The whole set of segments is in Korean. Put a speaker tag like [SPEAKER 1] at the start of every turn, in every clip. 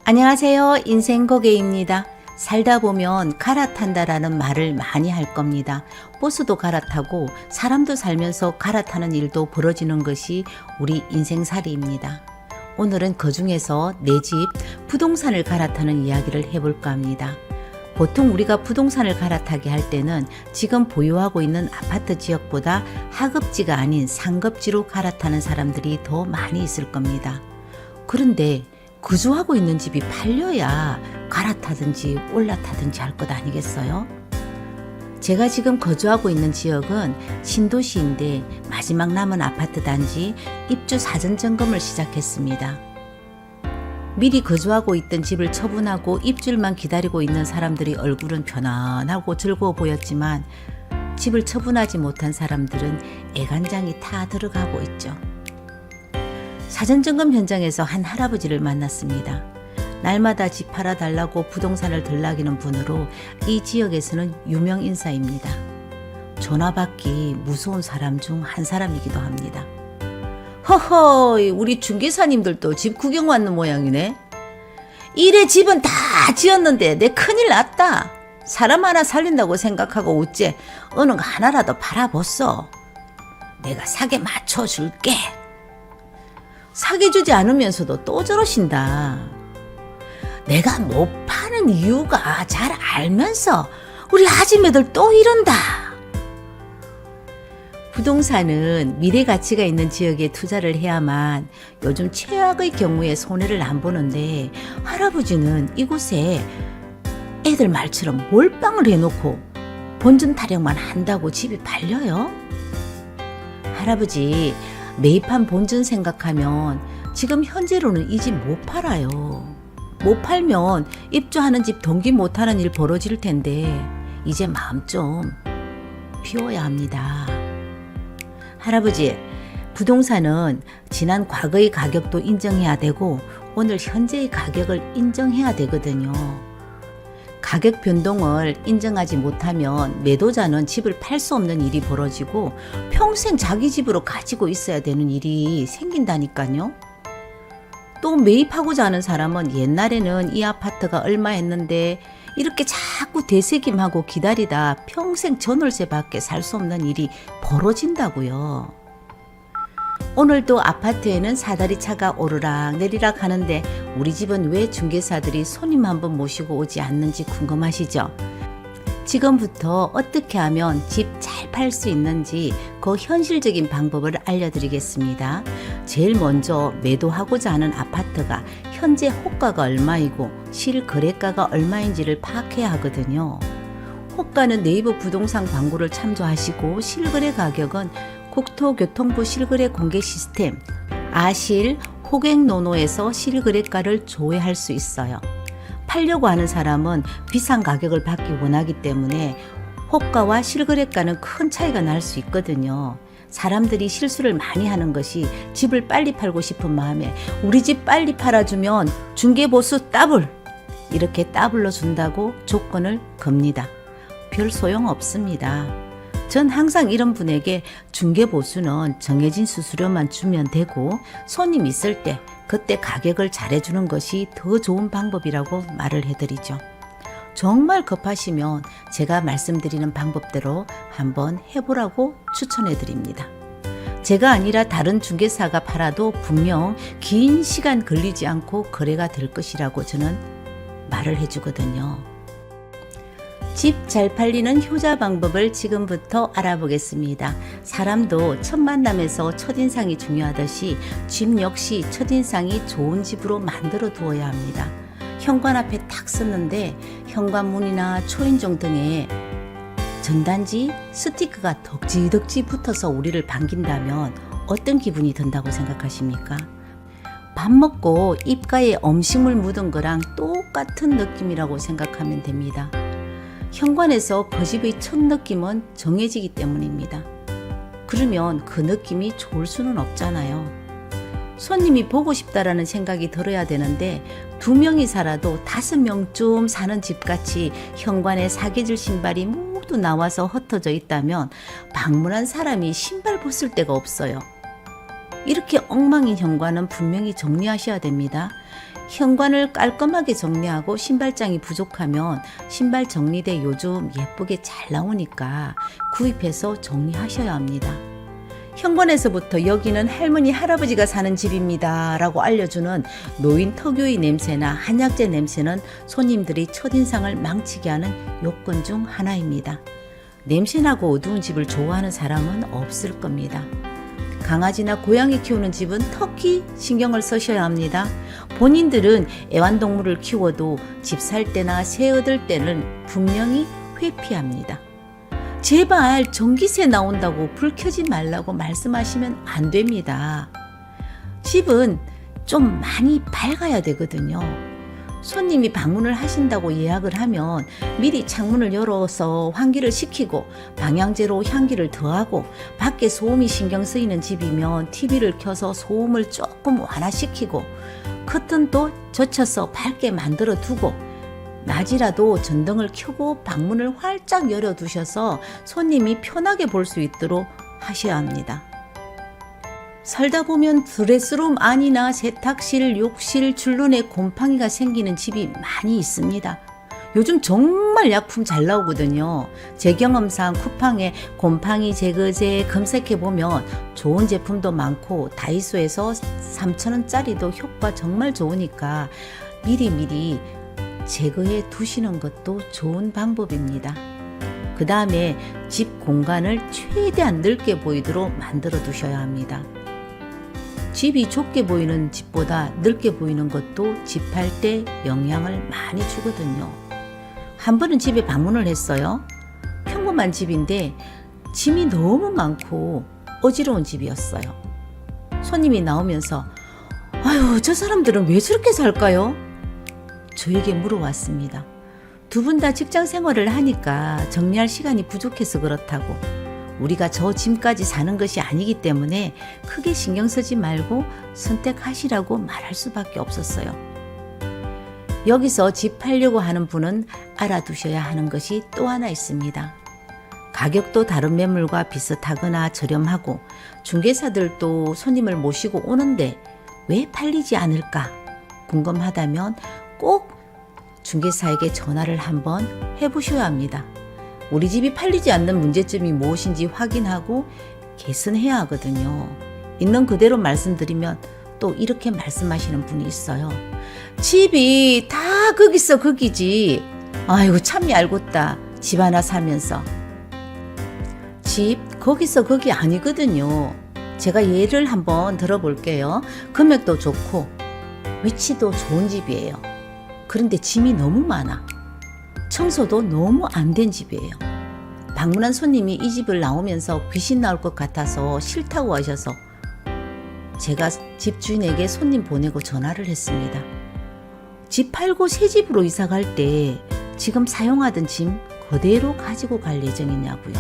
[SPEAKER 1] 안녕하세요. 인생고개입니다. 살다 보면 갈아탄다라는 말을 많이 할 겁니다. 버스도 갈아타고 사람도 살면서 갈아타는 일도 벌어지는 것이 우리 인생살이입니다. 오늘은 그 중에서 내 집, 부동산을 갈아타는 이야기를 해볼까 합니다. 보통 우리가 부동산을 갈아타게 할 때는 지금 보유하고 있는 아파트 지역보다 하급지가 아닌 상급지로 갈아타는 사람들이 더 많이 있을 겁니다. 그런데 거주하고 있는 집이 팔려야 갈아타든지 올라타든지 할 것 아니겠어요? 제가 지금 거주하고 있는 지역은 신도시인데 마지막 남은 아파트 단지 입주 사전 점검을 시작했습니다. 미리 거주하고 있던 집을 처분하고 입주만 기다리고 있는 사람들이 얼굴은 편안하고 즐거워 보였지만 집을 처분하지 못한 사람들은 애간장이 타 들어가고 있죠. 사전점검 현장에서 한 할아버지를 만났습니다. 날마다 집 팔아달라고 부동산을 들락이는 분으로 이 지역에서는 유명 인사입니다. 전화 받기 무서운 사람 중 한 사람이기도 합니다. 허허, 우리 중개사님들도 집 구경 왔는 모양이네. 이래 집은 다 지었는데 내 큰일 났다. 사람 하나 살린다고 생각하고 어째 어느 거 하나라도 팔아보소. 내가 사게 맞춰줄게. 사게 주지 않으면서도 또 저러신다. 내가 못 파는 이유가 잘 알면서 우리 아줌매들 또 이런다. 부동산은 미래 가치가 있는 지역에 투자를 해야만 요즘 최악의 경우에 손해를 안 보는데 할아버지는 이곳에 애들 말처럼 몰빵을 해놓고 본전 타령만 한다고 집이 팔려요? 할아버지, 매입한 본전 생각하면 지금 현재로는 이 집 못 팔아요. 못 팔면 입주하는 집 동기 못하는 일 벌어질 텐데 이제 마음 좀 비워야 합니다. 할아버지, 부동산은 지난 과거의 가격도 인정해야 되고 오늘 현재의 가격을 인정해야 되거든요. 가격 변동을 인정하지 못하면 매도자는 집을 팔 수 없는 일이 벌어지고 평생 자기 집으로 가지고 있어야 되는 일이 생긴다니까요. 또 매입하고자 하는 사람은 옛날에는 이 아파트가 얼마 했는데 이렇게 자꾸 되새김하고 기다리다 평생 전월세밖에 살 수 없는 일이 벌어진다고요. 오늘도 아파트에는 사다리 차가 오르락 내리락 하는데 우리 집은 왜 중개사들이 손님 한 번 모시고 오지 않는지 궁금하시죠? 지금부터 어떻게 하면 집 잘 팔 수 있는지 그 현실적인 방법을 알려드리겠습니다. 제일 먼저 매도하고자 하는 아파트가 현재 호가가 얼마이고 실거래가가 얼마인지를 파악해야 하거든요. 호가는 네이버 부동산 광고를 참조하시고 실거래 가격은 국토교통부 실거래 공개 시스템 아실 호갱노노에서 실거래가를 조회할 수 있어요. 팔려고 하는 사람은 비싼 가격을 받기 원하기 때문에 호가와 실거래가는 큰 차이가 날 수 있거든요. 사람들이 실수를 많이 하는 것이 집을 빨리 팔고 싶은 마음에 우리 집 빨리 팔아주면 중개보수 더블 이렇게 더블로 준다고 조건을 겁니다. 별 소용 없습니다. 전 항상 이런 분에게 중개보수는 정해진 수수료만 주면 되고 손님 있을 때 그때 가격을 잘해주는 것이 더 좋은 방법이라고 말을 해드리죠. 정말 급하시면 제가 말씀드리는 방법대로 한번 해보라고 추천해드립니다. 제가 아니라 다른 중개사가 팔아도 분명 긴 시간 걸리지 않고 거래가 될 것이라고 저는 말을 해주거든요. 집 잘 팔리는 효자 방법을 지금부터 알아보겠습니다. 사람도 첫 만남에서 첫인상이 중요하듯이 집 역시 첫인상이 좋은 집으로 만들어 두어야 합니다. 현관 앞에 딱 섰는데 현관문이나 초인종 등에 전단지 스티커가 덕지덕지 붙어서 우리를 반긴다면 어떤 기분이 든다고 생각하십니까? 밥 먹고 입가에 음식물 묻은 거랑 똑같은 느낌이라고 생각하면 됩니다. 현관에서 그 집의 첫 느낌은 정해지기 때문입니다. 그러면 그 느낌이 좋을 수는 없잖아요. 손님이 보고 싶다라는 생각이 들어야 되는데 2명이 살아도 5명쯤 사는 집같이 현관에 사계절 신발이 모두 나와서 흩어져 있다면 방문한 사람이 신발 벗을 데가 없어요. 이렇게 엉망인 현관은 분명히 정리하셔야 됩니다. 현관을 깔끔하게 정리하고 신발장이 부족하면 신발 정리대 요즘 예쁘게 잘 나오니까 구입해서 정리하셔야 합니다. 현관에서부터 여기는 할머니 할아버지가 사는 집입니다 라고 알려주는 노인 특유의 냄새나 한약재 냄새는 손님들이 첫인상을 망치게 하는 요건 중 하나입니다. 냄새나고 어두운 집을 좋아하는 사람은 없을 겁니다. 강아지나 고양이 키우는 집은 특히 신경을 쓰셔야 합니다. 본인들은 애완동물을 키워도 집 살 때나 새 얻을 때는 분명히 회피합니다. 제발 전기세 나온다고 불 켜지 말라고 말씀하시면 안 됩니다. 집은 좀 많이 밝아야 되거든요. 손님이 방문을 하신다고 예약을 하면 미리 창문을 열어서 환기를 시키고 방향제로 향기를 더하고 밖에 소음이 신경 쓰이는 집이면 TV를 켜서 소음을 조금 완화시키고 커튼도 젖혀서 밝게 만들어 두고 낮이라도 전등을 켜고 방문을 활짝 열어두셔서 손님이 편하게 볼 수 있도록 하셔야 합니다. 살다 보면 드레스룸 안이나 세탁실, 욕실, 줄눈에 곰팡이가 생기는 집이 많이 있습니다. 요즘 정말 약품 잘 나오거든요. 제 경험상 쿠팡에 곰팡이 제거제 검색해보면 좋은 제품도 많고 다이소에서 3,000원짜리도 효과 정말 좋으니까 미리미리 제거해 두시는 것도 좋은 방법입니다. 그 다음에 집 공간을 최대한 넓게 보이도록 만들어 두셔야 합니다. 집이 좁게 보이는 집보다 넓게 보이는 것도 집할 때 영향을 많이 주거든요. 한 번은 집에 방문을 했어요. 평범한 집인데 짐이 너무 많고 어지러운 집이었어요. 손님이 나오면서 아유, 저 사람들은 왜 저렇게 살까요? 저에게 물어왔습니다. 두 분 다 직장 생활을 하니까 정리할 시간이 부족해서 그렇다고. 우리가 저 짐까지 사는 것이 아니기 때문에 크게 신경 쓰지 말고 선택하시라고 말할 수밖에 없었어요. 여기서 집 팔려고 하는 분은 알아두셔야 하는 것이 또 하나 있습니다. 가격도 다른 매물과 비슷하거나 저렴하고 중개사들도 손님을 모시고 오는데 왜 팔리지 않을까 궁금하다면 꼭 중개사에게 전화를 한번 해보셔야 합니다. 우리 집이 팔리지 않는 문제점이 무엇인지 확인하고 개선해야 하거든요. 있는 그대로 말씀드리면 또 이렇게 말씀하시는 분이 있어요. 집이 다 거기서 거기지. 아이고 참 얄궂다. 집 하나 살면서. 집 거기서 거기 아니거든요. 제가 예를 한번 들어볼게요. 금액도 좋고 위치도 좋은 집이에요. 그런데 짐이 너무 많아. 청소도 너무 안 된 집이에요. 방문한 손님이 이 집을 나오면서 귀신 나올 것 같아서 싫다고 하셔서 제가 집주인에게 손님 보내고 전화를 했습니다. 집 팔고 새 집으로 이사 갈 때 지금 사용하던 짐 그대로 가지고 갈 예정이냐고요.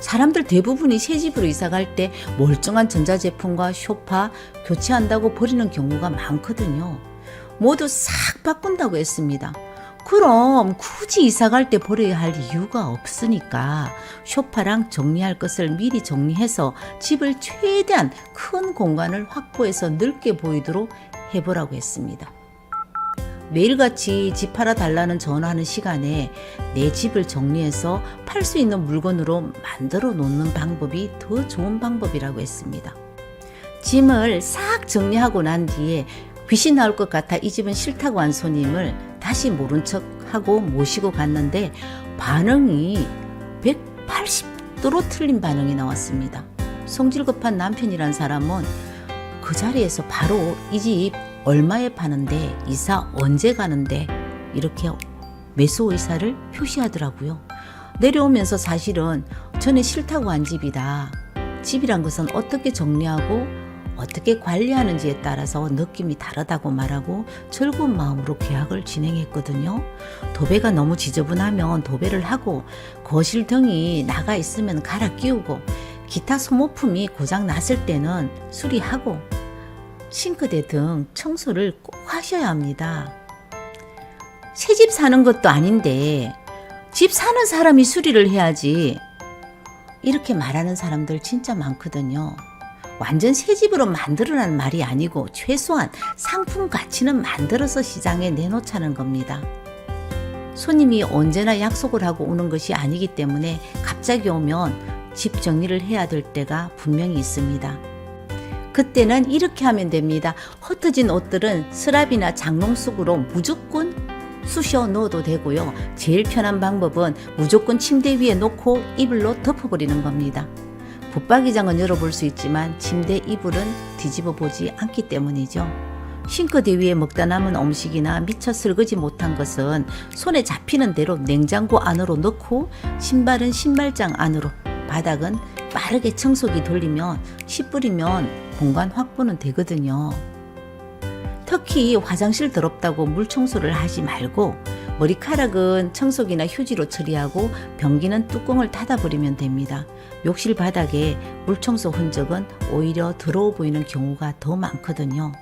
[SPEAKER 1] 사람들 대부분이 새 집으로 이사 갈 때 멀쩡한 전자제품과 소파 교체한다고 버리는 경우가 많거든요. 모두 싹 바꾼다고 했습니다. 그럼 굳이 이사 갈 때 버려야 할 이유가 없으니까 소파랑 정리할 것을 미리 정리해서 집을 최대한 큰 공간을 확보해서 넓게 보이도록 해보라고 했습니다. 매일같이 집 팔아 달라는 전화하는 시간에 내 집을 정리해서 팔 수 있는 물건으로 만들어 놓는 방법이 더 좋은 방법이라고 했습니다. 짐을 싹 정리하고 난 뒤에 귀신 나올 것 같아 이 집은 싫다고 한 손님을 다시 모른 척하고 모시고 갔는데 반응이 180도로 틀린 반응이 나왔습니다. 성질 급한 남편이란 사람은 그 자리에서 바로 이 집 얼마에 파는데 이사 언제 가는데 이렇게 매수 의사를 표시하더라고요. 내려오면서 사실은 전에 싫다고 한 집이다. 집이란 것은 어떻게 정리하고 어떻게 관리하는지에 따라서 느낌이 다르다고 말하고 즐거운 마음으로 계약을 진행했거든요. 도배가 너무 지저분하면 도배를 하고 거실 등이 나가 있으면 갈아 끼우고 기타 소모품이 고장 났을 때는 수리하고 싱크대 등 청소를 꼭 하셔야 합니다. 새 집 사는 것도 아닌데 집 사는 사람이 수리를 해야지. 이렇게 말하는 사람들 진짜 많거든요. 완전 새 집으로 만들어라는 말이 아니고 최소한 상품 가치는 만들어서 시장에 내놓자는 겁니다. 손님이 언제나 약속을 하고 오는 것이 아니기 때문에 갑자기 오면 집 정리를 해야 될 때가 분명히 있습니다. 그때는 이렇게 하면 됩니다. 흩어진 옷들은 서랍이나 장롱 속으로 무조건 쑤셔 넣어도 되고요. 제일 편한 방법은 무조건 침대 위에 놓고 이불로 덮어버리는 겁니다. 붙박이장은 열어볼 수 있지만 침대 이불은 뒤집어 보지 않기 때문이죠. 싱크대 위에 먹다 남은 음식이나 미처 설거지 못한 것은 손에 잡히는 대로 냉장고 안으로 넣고 신발은 신발장 안으로, 바닥은 빠르게 청소기 돌리면 씨 뿌리면 공간 확보는 되거든요. 특히 화장실 더럽다고 물 청소를 하지 말고 머리카락은 청소기나 휴지로 처리하고 변기는 뚜껑을 닫아버리면 됩니다. 욕실 바닥에 물 청소 흔적은 오히려 더러워 보이는 경우가 더 많거든요.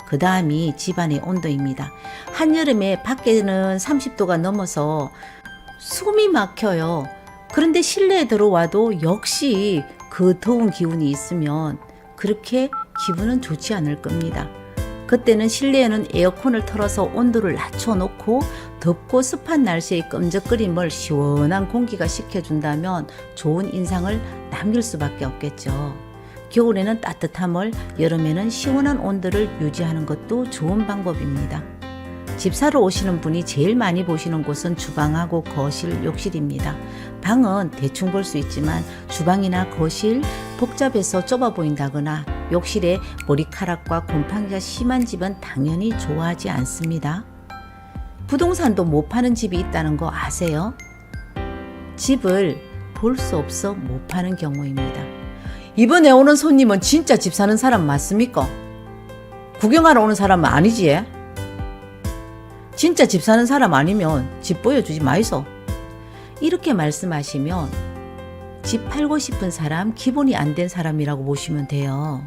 [SPEAKER 1] 그 다음이 집안의 온도입니다. 한여름에 밖에는 30도가 넘어서 숨이 막혀요. 그런데 실내에 들어와도 역시 그 더운 기운이 있으면 그렇게 기분은 좋지 않을 겁니다. 그때는 실내에는 에어컨을 틀어서 온도를 낮춰놓고 덥고 습한 날씨의 끈적거림을 시원한 공기가 식혀준다면 좋은 인상을 남길 수밖에 없겠죠. 겨울에는 따뜻함을, 여름에는 시원한 온도를 유지하는 것도 좋은 방법입니다. 집 사러 오시는 분이 제일 많이 보시는 곳은 주방하고 거실, 욕실입니다. 방은 대충 볼 수 있지만 주방이나 거실 복잡해서 좁아 보인다거나 욕실에 머리카락과 곰팡이가 심한 집은 당연히 좋아하지 않습니다. 부동산도 못 파는 집이 있다는 거 아세요? 집을 볼 수 없어 못 파는 경우입니다. 이번에 오는 손님은 진짜 집 사는 사람 맞습니까? 구경하러 오는 사람은 아니지? 진짜 집 사는 사람 아니면 집 보여주지 마이소. 이렇게 말씀하시면 집 팔고 싶은 사람, 기본이 안 된 사람이라고 보시면 돼요.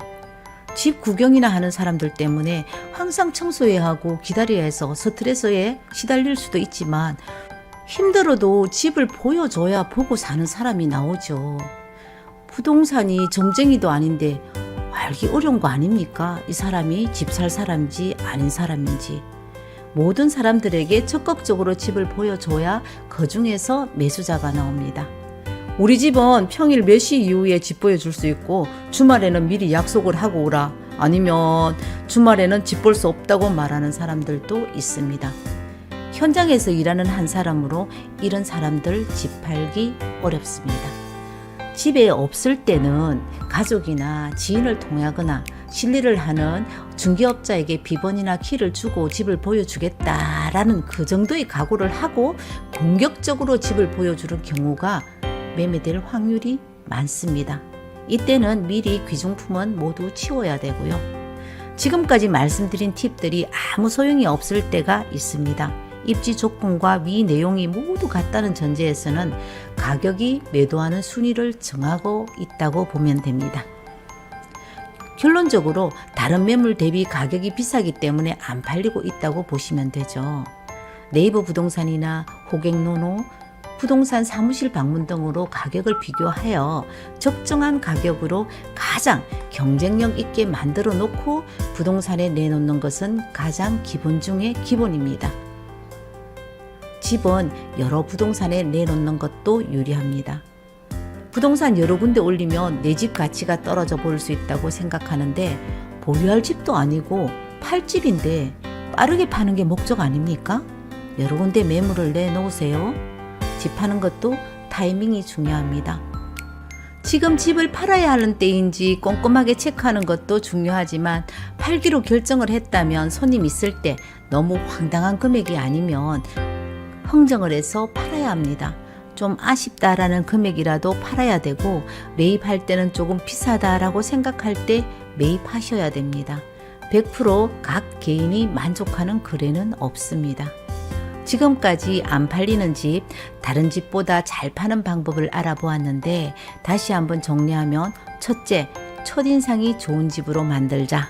[SPEAKER 1] 집 구경이나 하는 사람들 때문에 항상 청소해야 하고 기다려야 해서 스트레스에 시달릴 수도 있지만 힘들어도 집을 보여줘야 보고 사는 사람이 나오죠. 부동산이 점쟁이도 아닌데 알기 어려운 거 아닙니까? 이 사람이 집 살 사람인지 아닌 사람인지. 모든 사람들에게 적극적으로 집을 보여줘야 그 중에서 매수자가 나옵니다. 우리 집은 평일 몇 시 이후에 집 보여줄 수 있고 주말에는 미리 약속을 하고 오라, 아니면 주말에는 집 볼 수 없다고 말하는 사람들도 있습니다. 현장에서 일하는 한 사람으로 이런 사람들 집 팔기 어렵습니다. 집에 없을 때는 가족이나 지인을 통하거나 실리를 하는 중개업자에게 비번이나 키를 주고 집을 보여주겠다라는 그 정도의 각오를 하고 공격적으로 집을 보여주는 경우가 매매될 확률이 많습니다. 이때는 미리 귀중품은 모두 치워야 되고요. 지금까지 말씀드린 팁들이 아무 소용이 없을 때가 있습니다. 입지 조건과 위 내용이 모두 같다는 전제에서는 가격이 매도하는 순위를 정하고 있다고 보면 됩니다. 결론적으로 다른 매물 대비 가격이 비싸기 때문에 안 팔리고 있다고 보시면 되죠. 네이버 부동산이나 고객노노, 부동산 사무실 방문 등으로 가격을 비교하여 적정한 가격으로 가장 경쟁력 있게 만들어 놓고 부동산에 내놓는 것은 가장 기본 중의 기본입니다. 집은 여러 부동산에 내놓는 것도 유리합니다. 부동산 여러 군데 올리면 내 집 가치가 떨어져 보일 수 있다고 생각하는데 보유할 집도 아니고 팔 집인데 빠르게 파는 게 목적 아닙니까? 여러 군데 매물을 내놓으세요. 집 파는 것도 타이밍이 중요합니다. 지금 집을 팔아야 하는 때인지 꼼꼼하게 체크하는 것도 중요하지만 팔기로 결정을 했다면 손님 있을 때 너무 황당한 금액이 아니면 흥정을 해서 팔아야 합니다. 좀 아쉽다라는 금액이라도 팔아야 되고 매입할 때는 조금 비싸다라고 생각할 때 매입하셔야 됩니다. 100% 개인이 만족하는 거래는 없습니다. 지금까지 안 팔리는 집, 다른 집보다 잘 파는 방법을 알아보았는데 다시 한번 정리하면 첫째, 첫인상이 좋은 집으로 만들자.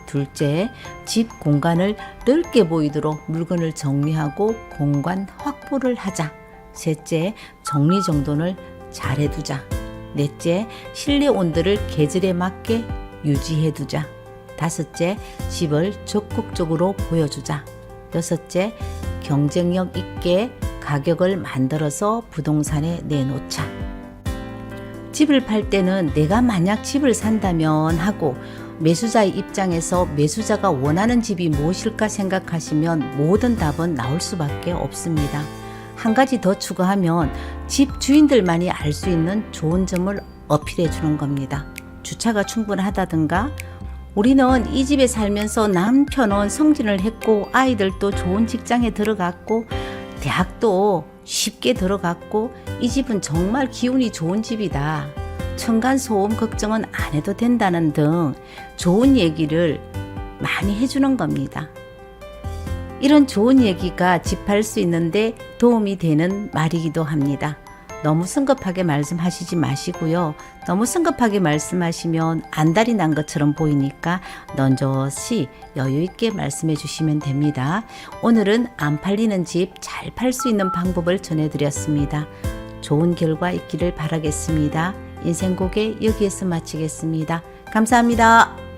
[SPEAKER 1] 둘째, 집 공간을 넓게 보이도록 물건을 정리하고 공간 확보를 하자. 셋째, 정리정돈을 잘 해두자. 넷째, 실내 온도를 계절에 맞게 유지해두자. 다섯째, 집을 적극적으로 보여주자. 여섯째, 경쟁력 있게 가격을 만들어서 부동산에 내놓자. 집을 팔 때는 내가 만약 집을 산다면 하고 매수자의 입장에서 매수자가 원하는 집이 무엇일까 생각하시면 모든 답은 나올 수밖에 없습니다. 한 가지 더 추가하면 집 주인들만이 알 수 있는 좋은 점을 어필해 주는 겁니다. 주차가 충분하다든가, 우리는 이 집에 살면서 남편은 승진을 했고 아이들도 좋은 직장에 들어갔고 대학도 쉽게 들어갔고 이 집은 정말 기운이 좋은 집이다. 층간소음 걱정은 안 해도 된다는 등 좋은 얘기를 많이 해주는 겁니다. 이런 좋은 얘기가 집 팔 수 있는데 도움이 되는 말이기도 합니다. 너무 성급하게 말씀하시지 마시고요. 너무 성급하게 말씀하시면 안달이 난 것처럼 보이니까 넌저시 여유 있게 말씀해 주시면 됩니다. 오늘은 안 팔리는 집 잘 팔 수 있는 방법을 전해드렸습니다. 좋은 결과 있기를 바라겠습니다. 인생고개 여기에서 마치겠습니다. 감사합니다.